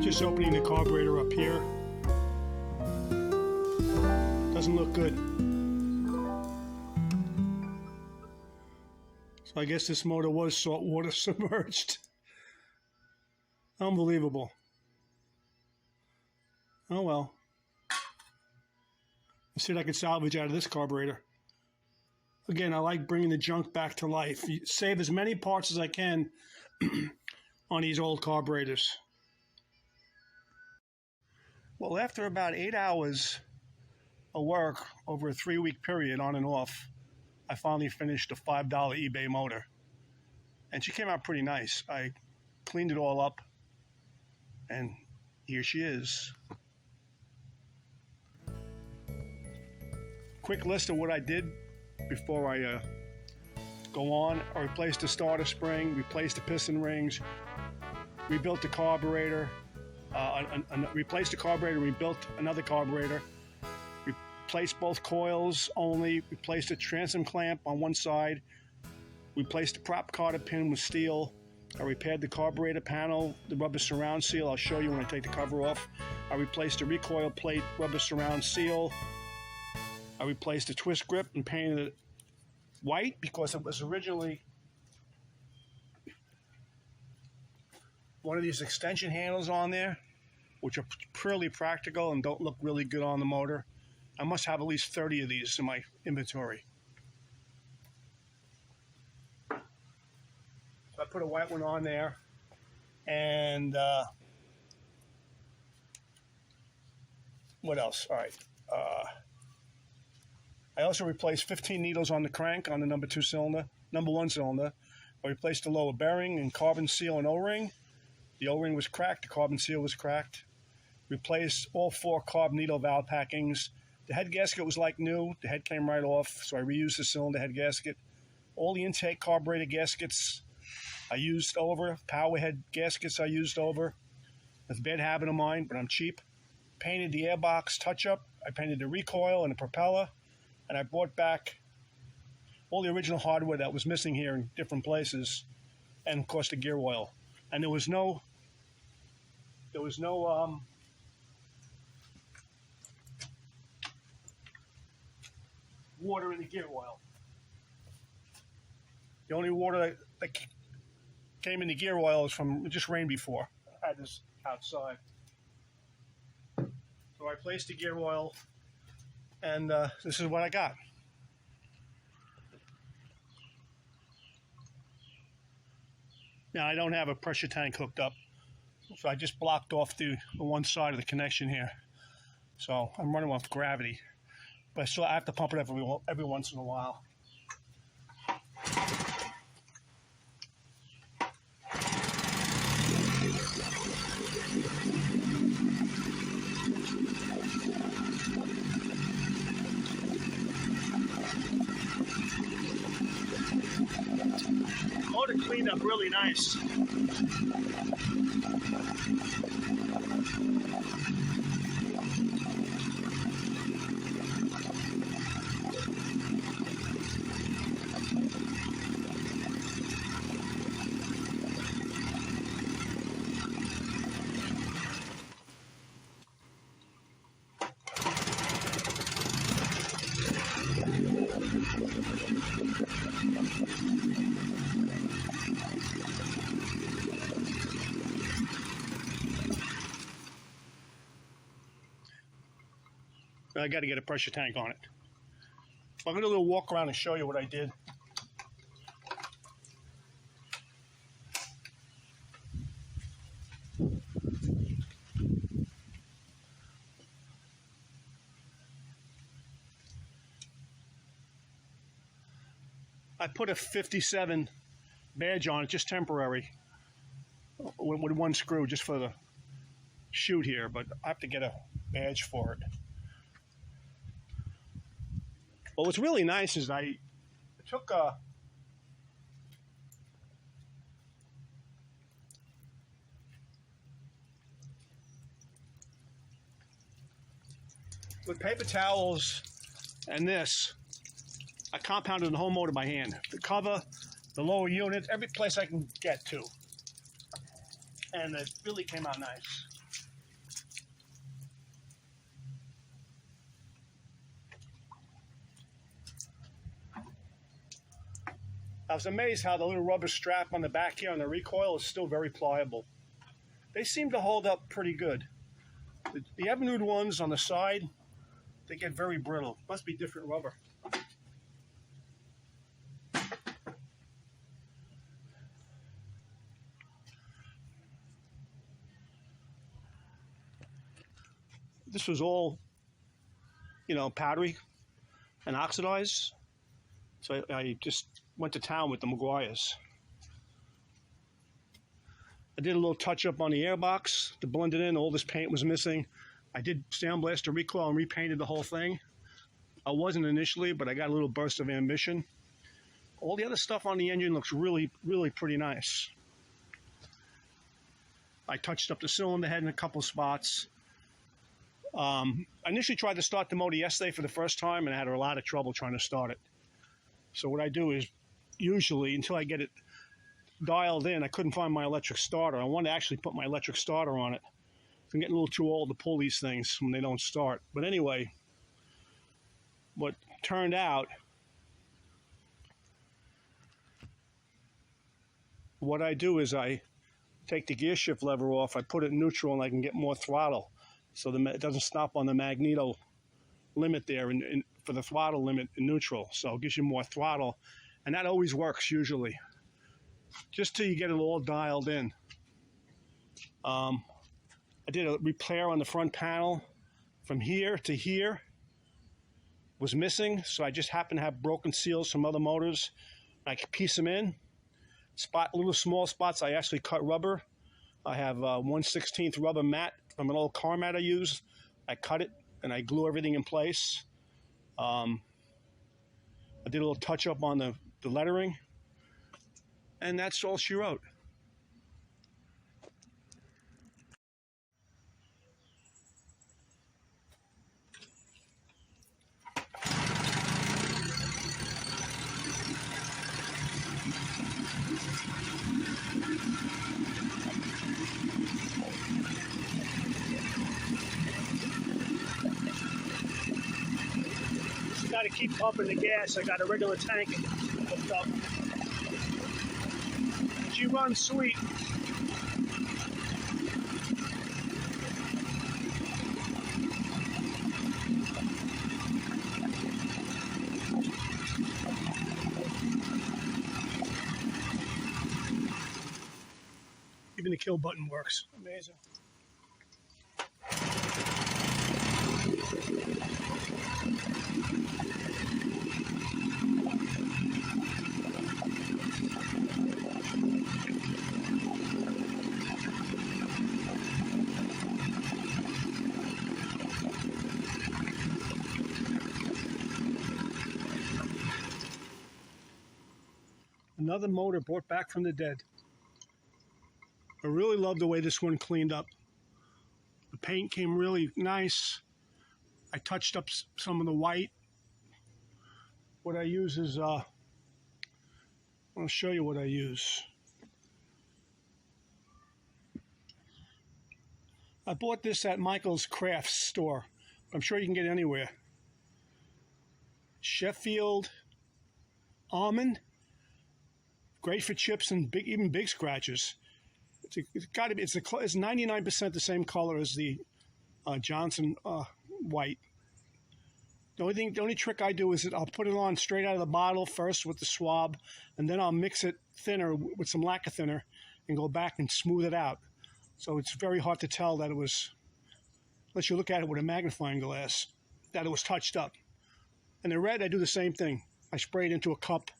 Just opening the carburetor up here. Doesn't look good. So I guess this motor was saltwater submerged. Unbelievable. Oh well. Let's see what I can salvage out of this carburetor. Again, I like bringing the junk back to life. Save as many parts as I can on these old carburetors. Well, after about 8 hours of work over a 3-week period on and off, I finally finished a $5 eBay motor. And she came out pretty nice. I cleaned it all up, and here she is. Quick list of what I did before I go on. I replaced the starter spring, replaced the piston rings, rebuilt the carburetor, replaced the carburetor, rebuilt another carburetor, replaced both coils only, replaced the transom clamp on one side, replaced the prop cotter pin with steel. I repaired the carburetor panel, the rubber surround seal. I'll show you when I take the cover off. I replaced the recoil plate rubber surround seal. I replaced the twist grip and painted it white because it was originally one of these extension handles on there, which are purely practical and don't look really good on the motor. I must have at least 30 of these in my inventory. So I put a white one on there, and what else? All right. I also replaced 15 needles on the crank on the number 1 cylinder. I replaced the lower bearing and carbon seal and O-ring. The O-ring was cracked, the carbon seal was cracked. Replaced all 4 carb needle valve packings. The head gasket was like new. The head came right off, so I reused the cylinder head gasket. All the intake carburetor gaskets I used over. Power head gaskets I used over. That's a bad habit of mine, but I'm cheap. Painted the airbox touch-up. I painted the recoil and the propeller. And I brought back all the original hardware that was missing here in different places, and of course the gear oil. And there was no water in the gear oil. The only water that came in the gear oil is from just rain before. I had this outside. So I placed the gear oil, and this is what I got. Now, I don't have a pressure tank hooked up, so I just blocked off the one side of the connection here. So I'm running off gravity, but still I have to pump it every once in a while. Motor cleaned up really nice. I got to get a pressure tank on it. I'm going to do a little walk around and show you what I did. I put a 57 badge on it, just temporary, with one screw, just for the shoot here, but I have to get a badge for it. Well, what's really nice is I took with paper towels and this, I compounded the whole motor by hand. The cover, the lower unit, every place I can get to. And it really came out nice. I was amazed how the little rubber strap on the back here on the recoil is still very pliable. They seem to hold up pretty good. The Evinrude ones on the side, they get very brittle. Must be different rubber. This was all, powdery and oxidized. So I just went to town with the Maguires. I did a little touch up on the airbox to blend it in. All this paint was missing. I did sandblast the recoil and repainted the whole thing. I wasn't initially, but I got a little burst of ambition. All the other stuff on the engine looks really, really pretty nice. I touched up the cylinder head in a couple spots. I initially tried to start the motor yesterday for the first time, and I had a lot of trouble trying to start it. So what I do is, usually, until I get it dialed in, I couldn't find my electric starter. I wanted to actually put my electric starter on it. I'm getting a little too old to pull these things when they don't start. But anyway, what turned out, what I do is I take the gear shift lever off, I put it in neutral, and I can get more throttle. So it doesn't stop on the magneto limit there for the throttle limit in neutral. So it gives you more throttle. And that always works usually. Just till you get it all dialed in. I did a repair on the front panel from here to here. Was missing, so I just happened to have broken seals from other motors. I could piece them in. Little small spots, I actually cut rubber. I have 1/16 rubber mat from an old car mat I used. I cut it and I glue everything in place. I did a little touch up on the lettering, and that's all she wrote. Got to keep pumping the gas. I got a regular tank hooked up. She runs sweet. Even the kill button works. Amazing. Another motor brought back from the dead. I really love the way this one cleaned up. The paint came really nice. I touched up some of the white. What I use is, I'll show you what I use. I bought this at Michael's Crafts store. I'm sure you can get it anywhere. Sheffield almond. Great for chips and even big scratches. It's 99% the same color as the Johnson white. The only trick I do is that I'll put it on straight out of the bottle first with the swab, and then I'll mix it thinner with some lacquer thinner and go back and smooth it out. So it's very hard to tell that it was, unless you look at it with a magnifying glass, that it was touched up. And the red, I do the same thing. I spray it into a cup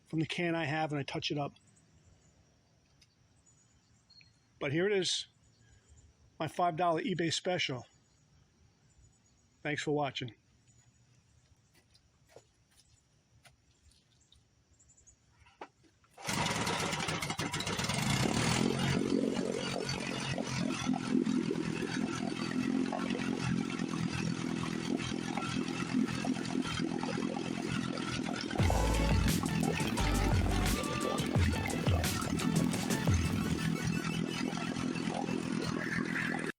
from the can I have, and I touch it up. But here it is, my $5 eBay special. Thanks for watching.